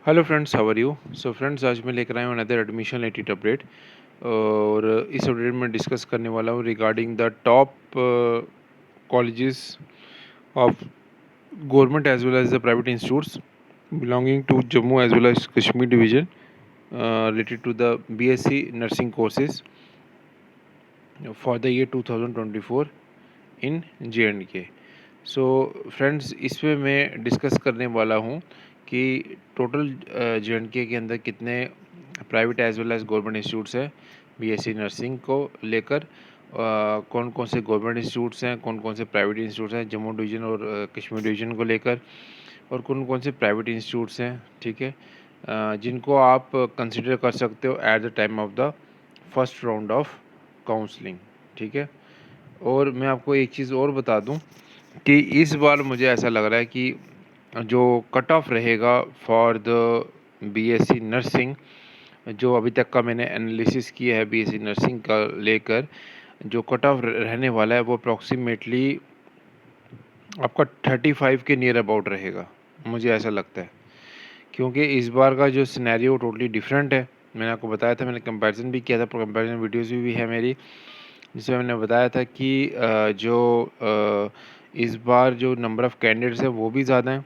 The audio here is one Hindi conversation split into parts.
Hello friends, how are you. So friends, आज मैं लेकर आया हूँ अनदर एडमिशन रिलेटेड अपडेट। और इस अपडेट में डिस्कस करने वाला हूँ regarding the top colleges of government as well as the private institutes belonging to Jammu as well as Kashmir division related to the BSc nursing courses for the year 2024 in J&K। So friends, इसमें मैं डिस्कस करने वाला हूँ कि टोटल J&K के अंदर कितने private as well as government institutes हैं बीएससी नर्सिंग को लेकर। कौन कौन से गवर्नमेंट इंस्टीट्यूट्स हैं, कौन कौन से प्राइवेट इंस्टीट्यूट्स हैं जम्मू डिवीज़न और कश्मीर डिवीज़न को लेकर, और कौन कौन से प्राइवेट इंस्टीट्यूट्स हैं, ठीक है, जिनको आप कंसिडर कर सकते हो at the time of the first round of counselling, ठीक है। और मैं आपको एक चीज़ और बता दूं कि इस बार मुझे ऐसा लग रहा है कि जो कट ऑफ रहेगा फॉर द बीएससी नर्सिंग, जो अभी तक का मैंने एनालिसिस किया है बीएससी नर्सिंग का लेकर, जो कट ऑफ रहने वाला है वो अप्रॉक्सीमेटली आपका 35 के नियर अबाउट रहेगा, मुझे ऐसा लगता है। क्योंकि इस बार का जो सिनेरियो टोटली डिफरेंट है। मैंने आपको बताया था, मैंने कंपैरिजन भी किया था, कंपैरिजन वीडियोज़ भी है मेरी, जिसमें मैंने बताया था कि इस बार जो नंबर ऑफ़ कैंडिडेट्स हैं वो भी ज़्यादा हैं,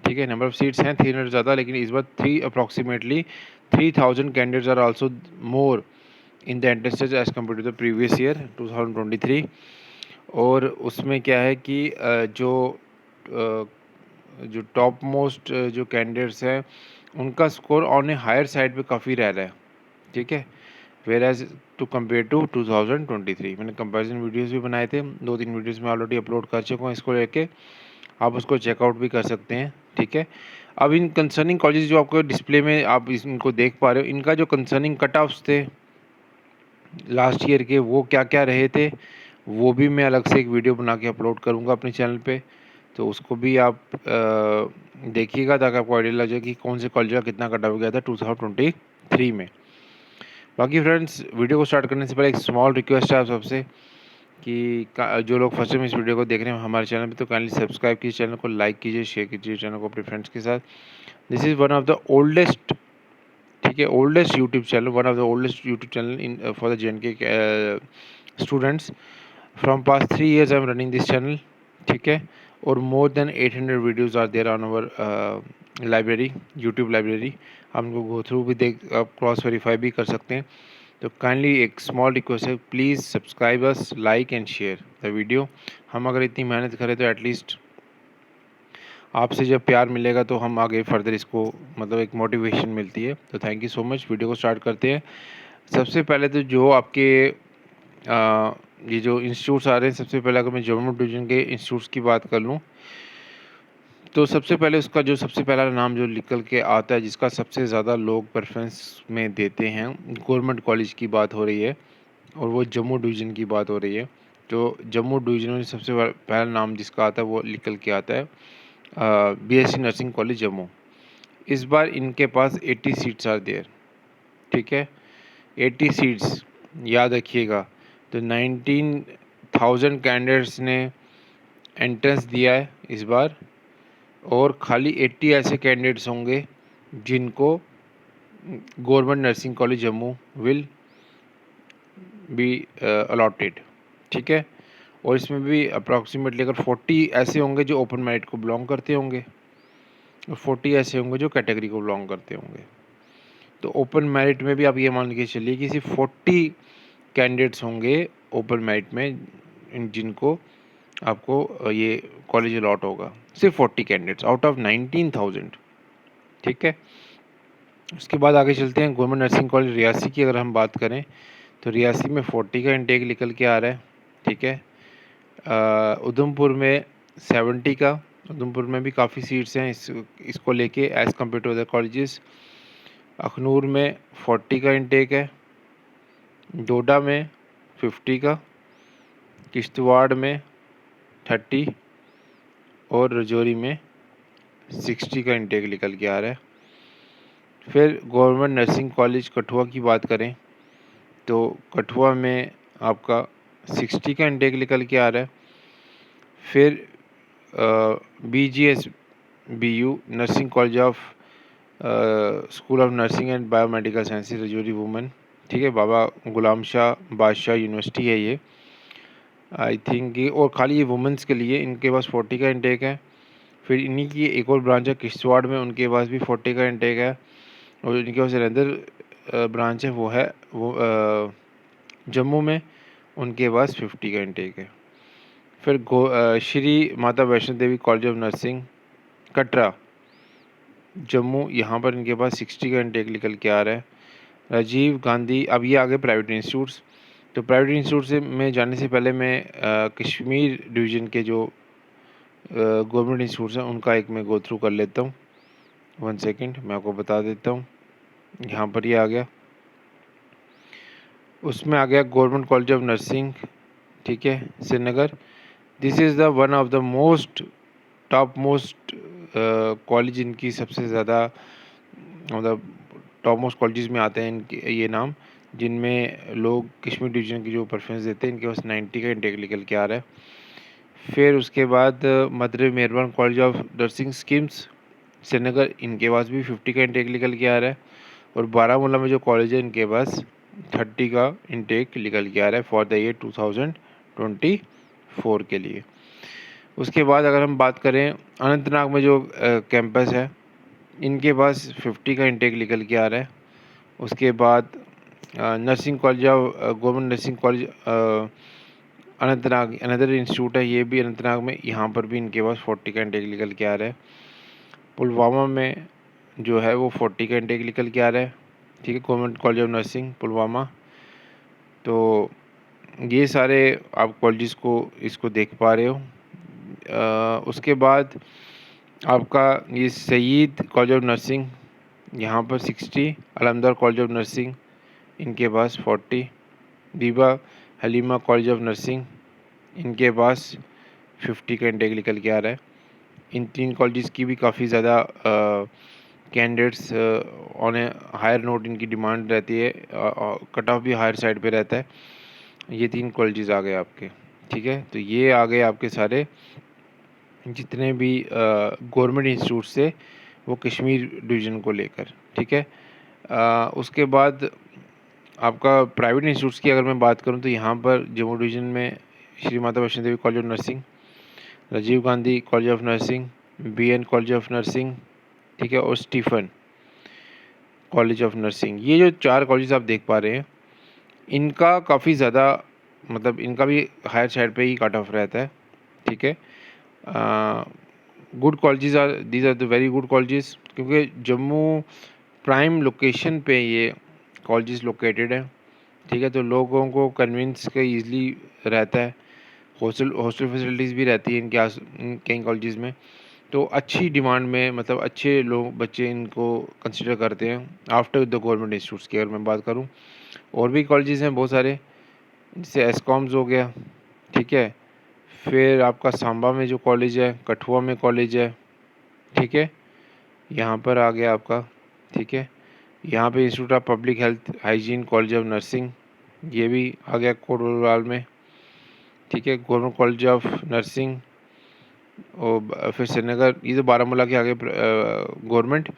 ठीक है। नंबर ऑफ़ सीट्स हैं 300 ज़्यादा, लेकिन इस बार approximately 3000 candidates are also more in the entrance as compare to the previous year 2023। और उसमें क्या है कि जो टॉप मोस्ट जो कैंडिडेट्स हैं उनका score on a higher side पे काफ़ी रह रहा है, ठीक है। Whereas to compare to 2023 मैंने कंपैरिजन वीडियोस भी बनाए थे, 2-3 वीडियोस में ऑलरेडी अपलोड कर चुका हूँ इसको लेके, आप उसको चेकआउट भी कर सकते हैं, ठीक है। अब इन कंसर्निंग कॉलेज जो आपको डिस्प्ले में आप इनको देख पा रहे हो, इनका जो कंसर्निंग कट ऑफ्स थे लास्ट ईयर के, वो क्या क्या रहे थे, वो भी मैं अलग से एक वीडियो बना के अपलोड करूँगा अपने चैनल पे। तो उसको भी आप देखिएगा ताकि आपको आइडिया लग जाए कि कौन से कॉलेज का कितना कट ऑफ गया था 2023 में। बाकी फ्रेंड्स, वीडियो को स्टार्ट करने से पहले एक स्मॉल रिक्वेस्ट है आप सबसे कि जो लोग फर्स्ट टाइम इस वीडियो को देख रहे हैं हमारे चैनल पे, तो काइंडली सब्सक्राइब कीजिए, चैनल को लाइक कीजिए, शेयर कीजिए चैनल को अपने फ्रेंड्स के साथ। This is one of the oldest, ठीक है, oldest YouTube channel, one of the oldest YouTube channel in for the JNK students. From past 3 years I am running this channel, ठीक है। और more than 800 videos are there on our library, YouTube library. आप उनको गो थ्रू भी आप क्रॉस वेरीफाई भी कर सकते हैं। तो काइंडली एक स्मॉल रिक्वेस्ट है, please subscribe us, like and share the video. हम अगर इतनी मेहनत करें तो एटलीस्ट आपसे जब प्यार मिलेगा तो हम आगे फर्दर इसको मतलब एक मोटिवेशन मिलती है। तो thank you so much. Video को स्टार्ट करते हैं। सबसे पहले तो जो आपके ये जो इंस्टीट्यूट्स आ रहे हैं, सबसे पहले अगर मैं जम्मू डिवीज़न के इंस्टीट्यूट्स की बात कर लूँ, तो सबसे पहले उसका जो सबसे पहला नाम जो निकल के आता है, जिसका सबसे ज़्यादा लोग प्रेफरेंस में देते हैं, गवर्नमेंट कॉलेज की बात हो रही है और वो जम्मू डिवीज़न की बात हो रही है। तो जम्मू डिवीज़न में सबसे पहला नाम जिसका आता है वो निकल के आता है बीएससी नर्सिंग कॉलेज जम्मू। इस बार इनके पास 80 सीट्स आर देयर, ठीक है। 80 सीट्स याद रखिएगा। तो 19,000 कैंडिडेट्स ने एंट्रेंस दिया है इस बार, और खाली 80 ऐसे कैंडिडेट्स होंगे जिनको government nursing college Jammu will be allotted, ठीक है। और इसमें भी अप्रॉक्सीमेटली अगर 40 ऐसे होंगे जो ओपन मेरिट को बिलोंग करते होंगे और 40 ऐसे होंगे जो कैटेगरी को बिलोंग करते होंगे। तो ओपन मेरिट में भी आप ये मान के चलिए कि सिर्फ 40 कैंडिडेट्स होंगे ओपन मेरिट में जिनको आपको ये कॉलेज अलॉट होगा, सिर्फ 40 कैंडिडेट्स आउट ऑफ 19,000, ठीक है। उसके बाद आगे चलते हैं। गवर्नमेंट नर्सिंग कॉलेज रियासी की अगर हम बात करें तो रियासी में 40 का इंटेक निकल के आ रहा है, ठीक है। उधमपुर में 70 का, उधमपुर में भी काफ़ी सीट्स हैं इसको लेके as compare to other colleges. Akhnoor में 40 का इंटेक है, डोडा में 50 का, किश्तवाड़ में 30 और राजौरी में 60 का इंटेक निकल के आ रहा है। फिर गवर्नमेंट नर्सिंग कॉलेज कठुआ की बात करें तो कठुआ में आपका 60 का इंटेक निकल के आ रहा है। फिर BGS BU nursing college of school of nursing and biomedical sciences Rajouri women, ठीक है। बाबा गुलाम शाह बादशाह यूनिवर्सिटी है ये, आई थिंक ये, और खाली ये वुमेंस के लिए इनके पास 40 का इंटेक है। फिर इन्हीं की एक और ब्रांच है किश्तवाड़ में, उनके पास भी 40 का इंटेक है। और इनके पास अनदर ब्रांच है, वो है वो जम्मू में, उनके पास 50 का इंटेक है। फिर Shri Mata Vaishno Devi college of nursing Katra Jammu, यहाँ पर इनके पास 60 का इंटेक निकल के आ रहा है। राजीव गांधी, अब ये आगे प्राइवेट इंस्टीट्यूट्स। तो प्राइवेट इंस्टीट्यूट से में जाने से पहले मैं कश्मीर डिवीज़न के जो गवर्नमेंट इंस्टीट्यूट्स हैं उनका एक मैं गो थ्रू कर लेता हूँ। 1 सेकेंड, मैं आपको बता देता हूँ। यहाँ पर ये आ गया, उसमें आ गया गवर्नमेंट कॉलेज ऑफ नर्सिंग, ठीक है, Srinagar. This is the one of the most top most college, इनकी सबसे ज़्यादा मतलब टॉप मोस्ट कॉलेजेस में आते हैं इनके ये नाम, जिनमें लोग कश्मीर डिवीज़न की जो प्रेफरेंस देते हैं। इनके पास 90 का इंटेक निकल के आ रहा है। फिर उसके बाद मदर मेहरबान college of nursing schemes Srinagar, इनके पास भी 50 का इंटेक निकल के आ रहा है। और बारामूला में जो कॉलेज है इनके पास 30 का इंटेक निकल के आ रहा है फॉर द ईयर 2024 के लिए। उसके बाद अगर हम बात करें अनंतनाग में जो कैंपस है, इनके पास 50 का इंटेक निकल के आ रहा है। उसके बाद nursing college of government nursing college Anantnag another institute है, ये भी अनंतनाग में, यहाँ पर भी इनके पास 40 का इंटेक निकल के आ रहा है। पुलवामा में जो है वो 40 का इंटेक निकल के आ रहा है, ठीक है, government college of nursing Pulwama. तो ये सारे आप कॉलेजेस को इसको देख पा रहे हो। उसके बाद आपका ये सईद कॉलेज ऑफ नर्सिंग, यहाँ पर 60, अलमदार कॉलेज ऑफ नर्सिंग इनके पास 40, दीबा हलीमा कॉलेज ऑफ नर्सिंग इनके पास 50 का इंटेक निकल के आ रहा है। इन 3 कॉलेजेस की भी काफ़ी ज़्यादा candidates on a higher note इनकी डिमांड रहती है, कट ऑफ भी हायर साइड पे रहता है। ये 3 कॉलेजेस आ गए आपके, ठीक है। तो ये आ गए आपके सारे जितने भी गवर्नमेंट इंस्टीट्यूट से वो कश्मीर डिवीज़न को लेकर, ठीक है। उसके बाद आपका प्राइवेट इंस्टीट्यूट्स की अगर मैं बात करूं तो यहाँ पर जम्मू डिवीज़न में Shri Mata Vaishno Devi college of nursing, Rajiv Gandhi college of nursing, BN college of nursing, ठीक है, और स्टीफन कॉलेज ऑफ नर्सिंग। ये जो 4 कॉलेज आप देख पा रहे हैं, इनका काफ़ी ज़्यादा मतलब इनका भी हायर साइड पे ही कट ऑफ रहता है, ठीक है। Good colleges are, these are the very good colleges, क्योंकि जम्मू प्राइम लोकेशन पे ये कॉलेजेस लोकेटेड है, ठीक है। तो लोगों को कन्विंस का ईज़िली रहता है। हॉस्टल हॉस्टल फैसिलिटीज़ भी रहती है कई कॉलेजेस में। तो अच्छी डिमांड में मतलब अच्छे लोग बच्चे इनको कंसिडर करते हैं आफ्टर द गवर्नमेंट इंस्टीट्यूट्स की अगर मैं बात करूं। और भी कॉलेजेस हैं बहुत सारे, जैसे एस्कॉम्स हो गया, ठीक है। फिर आपका सांबा में जो कॉलेज है, कठुआ में कॉलेज है, ठीक है, यहाँ पर आ गया आपका, ठीक है। यहाँ पे institute of public health hygiene college of nursing, ये भी आ गया कोटवाल में, ठीक है। गवर्नमेंट कॉलेज ऑफ नर्सिंग और फिर श्रीनगर, ये तो बारामूला के आगे गवर्नमेंट।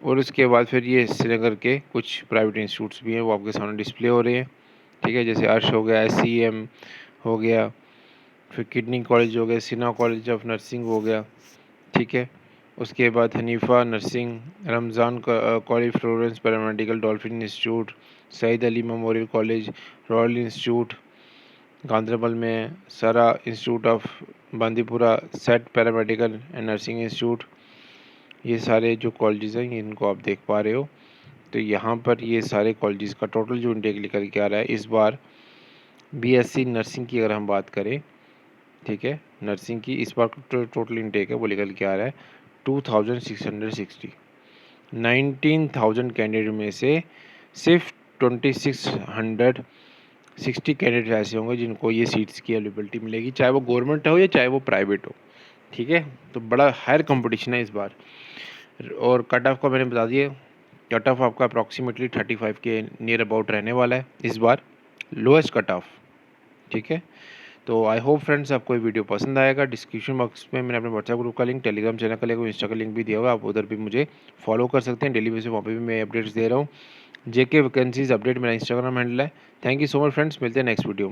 और उसके बाद फिर ये श्रीनगर के कुछ प्राइवेट इंस्टीट्यूट्स भी हैं, वो आपके सामने डिस्प्ले हो रहे हैं, ठीक है। जैसे अर्श हो गया, SCM हो गया, फिर किडनी कॉलेज हो गया, सिन्हा कॉलेज ऑफ नर्सिंग हो गया, ठीक है। उसके बाद Hanifa nursing, Ramzan college Florence paramedical, Dolphin institute, Saeed Ali memorial college, Royal institute Ganderbal में, Sara institute of Bandipora, set paramedical and nursing institute. ये सारे जो कॉलेजेस हैं इनको आप देख पा रहे हो। तो यहाँ पर ये सारे कॉलेजेस का टोटल जो इंटेक निकल के आ रहा है इस बार BSc नर्सिंग की अगर हम बात करें, ठीक है, नर्सिंग की इस बार टोटल इंटेक है वो निकल के आ रहा है 2660। 19,000 कैंडिडेट में से सिर्फ 2660 कैंडिडेट ऐसे होंगे जिनको ये सीट्स की एलिजिबिलिटी मिलेगी, चाहे वो गवर्नमेंट हो या चाहे वो प्राइवेट हो, ठीक है। तो बड़ा हायर कंपटीशन है इस बार। और कट ऑफ का मैंने बता दिया, कट ऑफ आपका अप्रॉक्सीमेटली 35 के नियर अबाउट रहने वाला है इस बार, लोएस्ट कट ऑफ, ठीक है। तो तो आई होप फ्रेंड्स आपको ये वीडियो पसंद आएगा। डिस्क्रिप्शन बॉक्स में मैंने अपने व्हाट्सएप ग्रुप का लिंक, टेलीग्राम चैनल का लिंक और इंस्टा का लिंक भी दिया हुआ है, आप उधर भी मुझे फॉलो कर सकते हैं। डेली बेसिस वहाँ पे भी मैं अपडेट्स दे रहा हूँ। जेके वैकेंसीज अपडेट मेरा इंस्टाग्राम हैंडल है। Thank you so much friends, मिलते हैं नेक्स्ट वीडियो में।